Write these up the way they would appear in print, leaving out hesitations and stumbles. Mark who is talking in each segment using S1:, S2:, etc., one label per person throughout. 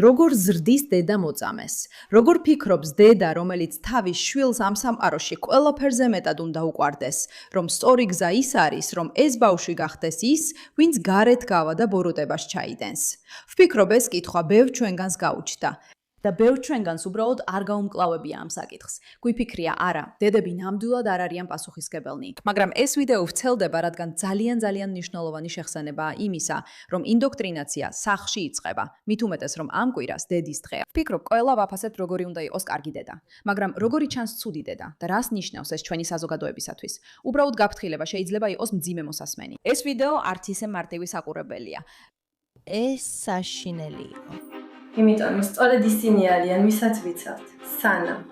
S1: როგორ ზრდის დედა მოწამეს? როგორ ფიქრობს დედა, რომელიც თავის შვილს ამ სამყაროში ყველაფერზე მეტად უნდა უყვარდეს, რომ სწორი გზა ის არის, რომ ეს ბავშვი გახდეს ის, ვინც გარეთ გავა და ბოროტებას ჩაიდენს? ვფიქრობ, ეს კითხვა ბევრ ჩვენგანს გაუჩნდა. და ბევრ ჩვენგანს უბრალოდ არ გაუმკლავებია ამ საკითხს. გვიფიქრია, არა, დედები ნამდვილად არ არიან პასუხისმგებელნი. მაგრამ ეს ვიდეო ვრცელდება, რადგან ძალიან მნიშვნელოვანი შეხსენებაა იმისა, რომ ინდოქტრინაცია სახლში იწყება. მით უმეტეს, რომ ამ კვირას დედის დღეა. ვფიქრობ, ყველა ვაფასებთ, როგორი უნდა იყოს კარგი დედა. მაგრამ როგორი ჩანს ცუდი დედა და რას ნიშნავს ეს ჩვენი საზოგადოებისათვის? უბრალოდ გაფრთხილება შეიძლება იყოს მძიმე მოსასმენი. ეს ვიდეო არც ისე მარტივი საყურებელია.
S2: ეს საშინელი იყო.
S3: იმიტომ რომ სწორედ ისინი არიან, ვისაც ვიცავთ. სანამ.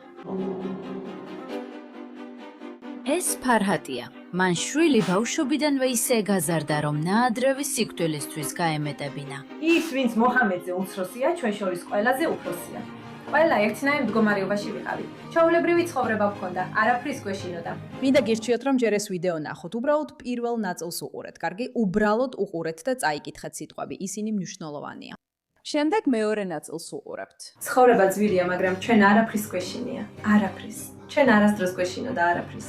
S2: ეს ფარჰატია. მან შვილი ბავშვობიდანვე ისე გაზარდა, რომ ნაადრევი სიკვდილისთვის გაემეტებინა.
S3: ის, ვინც მოჰამედზე უმცროსია, ჩვენ შორის ყველაზე უფროსია. ყველა ერთნაირ მდგომარეობაში ვიყავით. ჩვეულებრივი ცხოვრება ვქონდა, არაფრის გვეშინოდა.
S1: მინდა გირჩიოთ, რომ ჯერ ეს ვიდეო ნახოთ. უბრალოდ პირველ ნაწილს უყურეთ. კარგი, უბრალოდ უყურეთ და წაიკითხეთ სიტყვები. ისინი მნიშვნელოვანია. შემდეგ მეორე ნაწილს უყურებთ.
S3: ცხოვრება ძვირია, მაგრამ ჩვენ არაფრის გვეშინია. არაფრის. ჩვენ არასდროს გვეშინოდა არაფრის.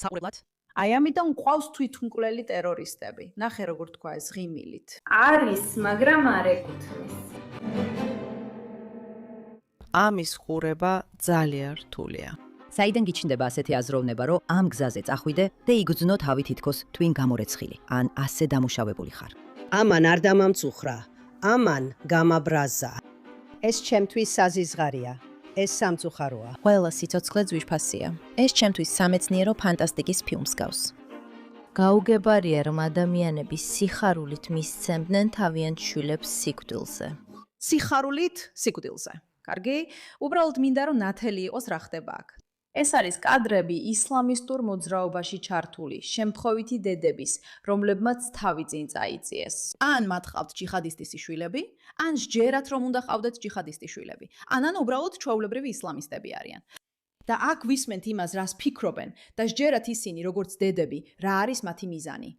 S1: საყურებლად? აი ამიტომ ყავს თვითმკვლელი ტერორისტები. ნახე როგორ თქვა ეს ღიმილით.
S3: არის, მაგრამ არ ეკუთვნის.
S2: ამის ხურება ძალიან რთულია.
S4: საიდან გიჩნდება ასეთი აზროვნება, რომ ამ გზაზე წახვიდე და იგრძნო თავი თითქოს twin გამორეცხილი, ან ასე დამუშავებული ხარ.
S5: ამან არ დამამწუხრა, ამან გამაბრაზა. ეს ჩემთვის საზიზღარია, ეს სამწუხაროა.
S2: ყველა სიცოცხლე ძვირფასია. ეს ჩემთვის სამეცნიერო ფანტასტიკის ფილმს გავს. გაუგებარია, რომ ადამიანები სიხარულით მისცემდნენ თავიანთ შვილებს სიკვდილზე.
S1: სიხარულით სიკვდილზე. კარგი? უბრალოდ მინდა რომ ნათელი იყოს რა ხდება აქ. ეს არის კადრები ისლამისტურ მოძრაობაში ჩართული შემთხვევითი დედების, რომლებმაც თავი წინ წაიწიეს. ან მათ ყავთ ჯიხადისტის შვილები, ან სჯერათ რომ უნდა ყავდეთ ჯიხადისტის შვილები. ან უბრალოდ ჩვეულებრივი ისლამისტები არიან. და აქ ვისმენთ იმას, რას ფიქრობენ და სჯერათ ისინი, როგორც დედები, რა არის მათი მიზანი.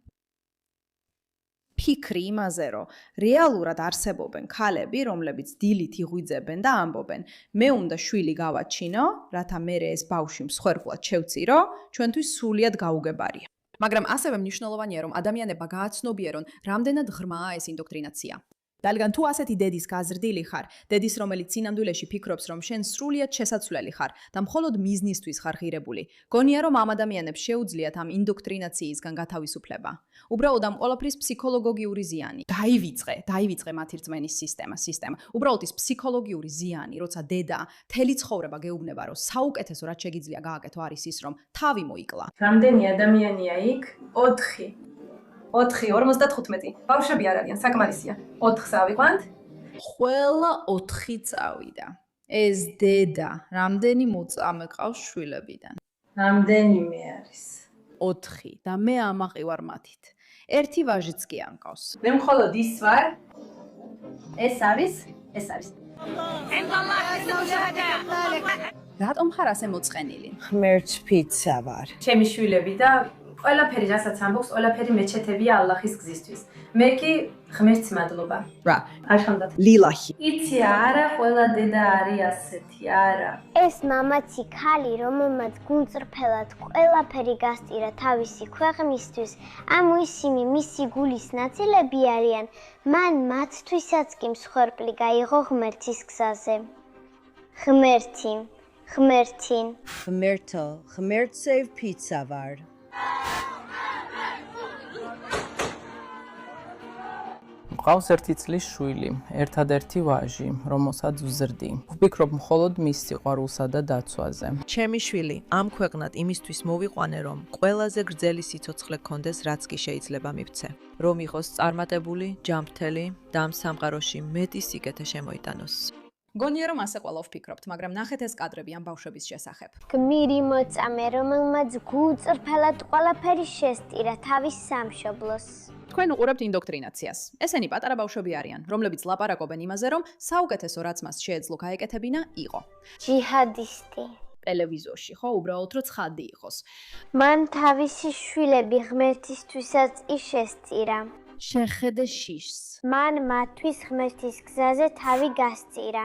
S1: ფიქრი იმაზე, რომ რეალურად არსებობენ ქალები, რომლებიც დილით იღვიძებენ და ამბობენ, მე უნდა შვილი გავაჩინო, რათა მერე ეს ბავშვი მსხვერპლად შევწირო, ჩვენთვის სრულიად გაუგებარია. მაგრამ ასევე მნიშვნელოვანია, რომ ადამიანებმა გააცნობიერონ, რამდენად ღრმაა ეს ინდოქტრინაცია. რადგან თუ ასეთი დედის გაზრდილი ხარ, დედის რომელიც სინამდვილეში ფიქრობს, რომ შენ სრულიად შესაძლებელი ხარ და მხოლოდ მიზნისთვის ხარ ღირებული, გონია რომ ამ ადამიანებს შეუძლიათ ამ ინდოქტრინაციისგან გათავისუფლება. უბრალოდ ამ ყველაფრის ფსიქოლოგიური ზიანი. დაივიწყე მათი რწმენის სისტემა. უბრალოდ ის ფსიქოლოგიური ზიანი, როცა დედა მთელი ცხოვრება გეუბნება, რომ საუკეთესო რაც შეგიძლია გააკეთო არის ის, რომ თავი მოიკლა.
S3: რამდენი ადამიანია იქ? 4. 4:55. ბავშვები არ არიან, საკმარისია. 4-ს ავიყვანთ.
S1: ყველა 4 წავიდა. ეს დედა რამდენი მოწამე ყავს შვილებიდან?
S3: რამდენიმე არის.
S1: 4 და მე ამაყი ვარ მათით. ერთი ვაჟიც კი არ მყავს.
S3: მე მხოლოდ ის ვარ. ეს არის.
S1: რატომ ხარ ასე მოწყენილი?
S5: ღმერთს ფიცა ვარ.
S3: ჩემი შვილები და ყველაფერი, რასაც ამბობს, ყველაფერი მეჩეთებია ალლაჰის გზისთვის. მე კი ღმერთს მადლობა.
S1: რა?
S3: არხამდათ.
S5: ლილაჰი.
S3: იცი, არა, ყველა დედა არის ასეთი, არა.
S6: ეს მამაცი ქალი, რომელმაც გულწრფელად ყველაფერი გასწირა თავისი ქვეყნისთვის, ამ ისინი მისი გულის ნაწილები არიან, მან მათთვისაც კი მსხვერპლი გაიღო ღმერთის გზაზე. ღმერთი.
S5: ღმერთზე ფიცა ვარ.
S7: მყავს 1 წლის შვილი, ერთადერთი ვაჟი, რომელსაც ვზრდი. ვფიქრობ მხოლოდ მის სიყვარულსა და დაცვაზე.
S2: ჩემი შვილი, ამ ქვეყნად იმისთვის მოვიყვანე, რომ ყველაზე გრძელი სიცოცხლე გქონდეს, რაც კი შეიძლება მივცე. რომ იყოს წარმატებული, ჯანმრთელი და ამ სამყაროში მეტი სიკეთე შემოიტანოს.
S1: გონია რომ ასე ყველა ვფიქრობთ, მაგრამ ნახეთ ეს კადრები ამ ბავშვების შესახებ.
S6: გმირი მოწამე, რომელმაც გულწრფელად ყველაფერი შესწირა თავის სამშობლოს.
S1: თქვენ უყურებთ ინდოქტრინაციას. ესენი პატარა ბავშვები არიან, რომლებიც ლაპარაკობენ იმაზე, რომ საუკეთესო რაც მას შეეძლო გაეკეთებინა, იყო
S6: ჯიჰადისტი.
S1: ტელევიზორში, ხო, უბრალოდ რომ ცხადი იყოს.
S6: მან თავისი შვილები ღმერთისთვისაც კი შესწირა.
S1: შეხედე შიშს.
S6: მან მათთვის ღმერთის გზაზე თავი გასწირა.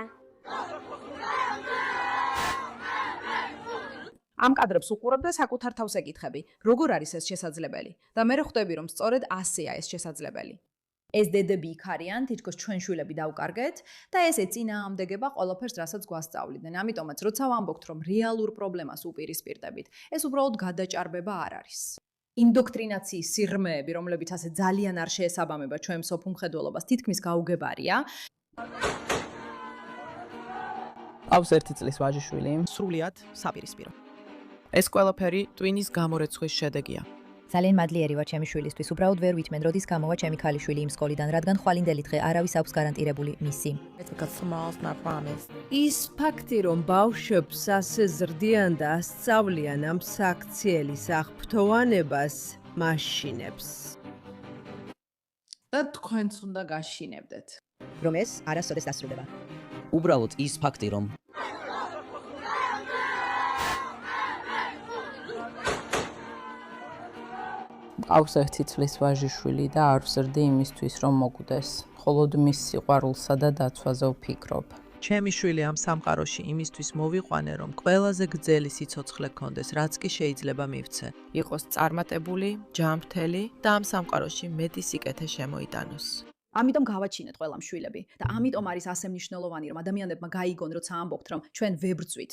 S1: ამ კადრებს უყურებ და საკუთარ თავს ეკითხები, როგორ არის ეს შესაძლებელი? და მე ხვდები, რომ სწორედ ასეა ეს შესაძლებელი. ეს დედები იქ არიან, თითქოს ჩვენ შვილები დავკარგეთ და ეს ეწინააღმდეგება ყველაფერს, რასაც გვასწავლიდნენ. ამიტომაც, როცა ვამბობთ, რომ რეალურ პრობლემას უპირისპირდებით, ეს უბრალოდ გადაჭარბება არ არის. ინდოქტრინაციის სიღრმეები, რომლებიც ასე ძალიან არ შეესაბამება ჩვენ სოფუმხედველობას, თითქმის გაუგებარია.
S7: ყავს 1 წლის ვაჟიშვილი.
S8: სრულიად საპირისპირო.
S2: ეს ყველაფერი ტვინის გამორეცხვის შედეგია.
S4: ძალიან მადლიერი ვარ ჩემი შვილისთვის. უბრალოდ ვერ ვითმენ, როდის გამოვა ჩემი ქალიშვილი იმ სკოლიდან, რადგან ხვალინდელი დღე არავის აქვს გარანტირებული მისი.
S5: ის ფაქტი, რომ ბავშვებს ასე ზრდიან და ასწავლიან ამ საქციელის აღფრთოვანებას, მაშინებს.
S1: და თქვენც უნდა გაშინებდეთ.
S4: რომ ეს არასოდეს დასრულდება.
S9: უბრალოდ ის ფაქტი, რომ
S7: ყავს 1 წლის ვაჟიშვილი და არ ვზრდი იმისთვის, რომ მოკვდეს. მხოლოდ მის სიყვარულსა და დაცვაზე ვფიქრობ.
S2: ჩემი შვილი ამ სამყაროში იმისთვის მოვიყვანე, რომ ყველაზე გრძელი სიცოცხლე გქონდეს, რაც კი შეიძლება მივცე. იყოს წარმატებული, ჯანმრთელი და ამ სამყაროში მეტი სიკეთე შემოიტანოს.
S1: ამიტომ გავაჩინეთ ყველამ შვილები და ამიტომ არის ასე მნიშვნელოვანი, რომ ადამიანებმა გაიგონ, როცა ამბობთ, რომ ჩვენ ვებრძვით.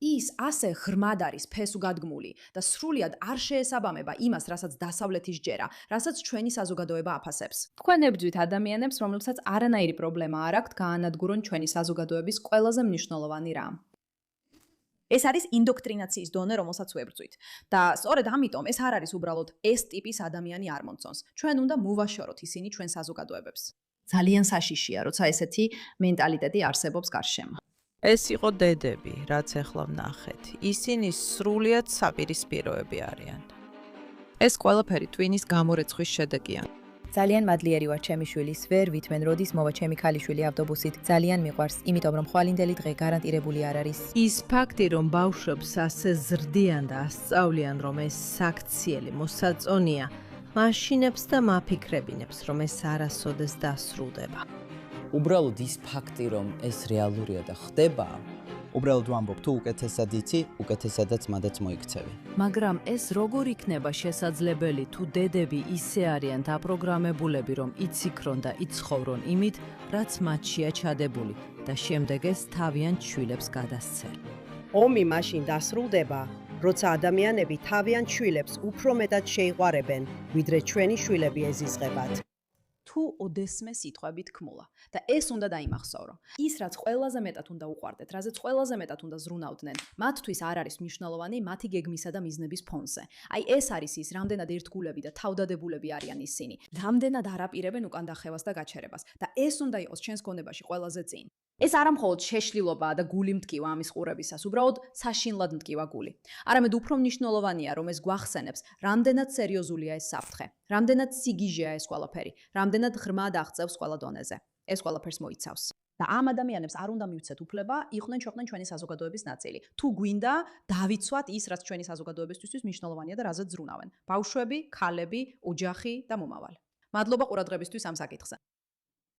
S1: ის ასე ღრმად არის ფესვგადგმული და სრულიად არ შეესაბამება იმას, რასაც დასავლეთის ჯერა, რასაც ჩვენი საზოგადოება აფასებს. თქვენ ებრძვით ადამიანებს, რომლებსაც არანაირი პრობლემა არ აქვთ გაანადგურონ ჩვენი საზოგადოების ყველაზე მნიშვნელოვანი რამ. ეს არის ინდოქტრინაციის დონე, რომელსაც ვებრძვით. და სწორედ ამიტომ ეს არ არის უბრალოდ ეს ტიპის ადამიანი არ მომწონს. ჩვენ უნდა მოვაშოროთ ისინი ჩვენ საზოგადოებებს. ძალიან საშიშია, როცა ესეთი მენტალიტეტი არსებობს გარშემო.
S2: ეს იყო დედები, რაც ახლა ვნახეთ. ისინი სრულიად საპირისპიროები არიან. ეს ყველაფერი ტვინის გამორეცხვის შედეგია.
S4: ძალიან მადლიერი ვარ ჩემი შვილის. ვერ ვითმენ, როდის მოვა ჩემი ქალიშვილი ავტობუსით. ძალიან მიყვარს, იმიტომ რომ ხვალინდელი დღე გარანტირებული არ არის.
S5: ის ფაქტი, რომ ბავშვებს ასე ზრდიან და ასწავლიან, რომ ეს საქციელი მოსაწონია, მაშინებს და მაფიქრებინებს, რომ ეს არასოდეს დასრულდება.
S9: უბრალოდ ის ფაქტი, რომ ეს რეალურია და ხდება,
S8: უბრალოდ ვამბობ, თუ უკეთესად იცი, უკეთესადაც მადაც მოიქცევი.
S5: მაგრამ ეს როგორ იქნება შესაძლებელი, თუ დედები ისე არიან დაპროგრამებულები, რომ იციქრონ და იცხოვრონ იმით, რაც მათშია ჩადებული და შემდეგ ეს თავიანთ შვილებს გადასცენ. ომი მაშინ დასრულდება, როცა ადამიანები თავიანთ შვილებს უფრო მეტად შეიყვარებენ, ვიდრე ჩვენი შვილები ეზიზღებათ.
S1: თუ ოდესმე სიტყვებით ქმულა და ეს უნდა დაიმახსოვრო. ის რაც ყველაზე მეტად უნდა უყვარდეთ, რაზეც ყველაზე მეტად უნდა ზრუნავდნენ, მათთვის არ არის მნიშვნელოვანი მათი გეგმისა და მიზნების ფონზე. აი ეს არის ის, რამდენად ერთგულები და თავდადებულები არიან ისინი. რამდენად არაპირებენ უკან დახევას და გაჩერებას და ეს უნდა იყოს ჩვენს გონებაში ყველაზე წინ. ეს არა მხოლოდ შეშლილობაა და გული მტკივა ამის ყურებისას, უბრალოდ საშინლად მტკივა გული. არამედ უფრო მნიშვნელოვანია, რომ ეს გვახსენებს, რამდენად სერიოზულია ეს საფრთხე, რამდენად სიგიჟეა ეს ყველაფერი, რამდენად ღრმად აღწევს ყველა დონეზე. ეს ყველაფერს მოიცავს. და ამ ადამიანებს არ უნდა მივცეთ უფლება იყვნენ ჩვენი საზოგადოების ნაწილი. თუ გვინდა, დავიცვათ ის, რაც ჩვენი საზოგადოებისთვის მნიშვნელოვანია და რაზეც ზრუნავენ. ბავშვები, ქალები, ოჯახი და მომავალი. მადლობა ყურადღებისთვის ამ საკითხზე.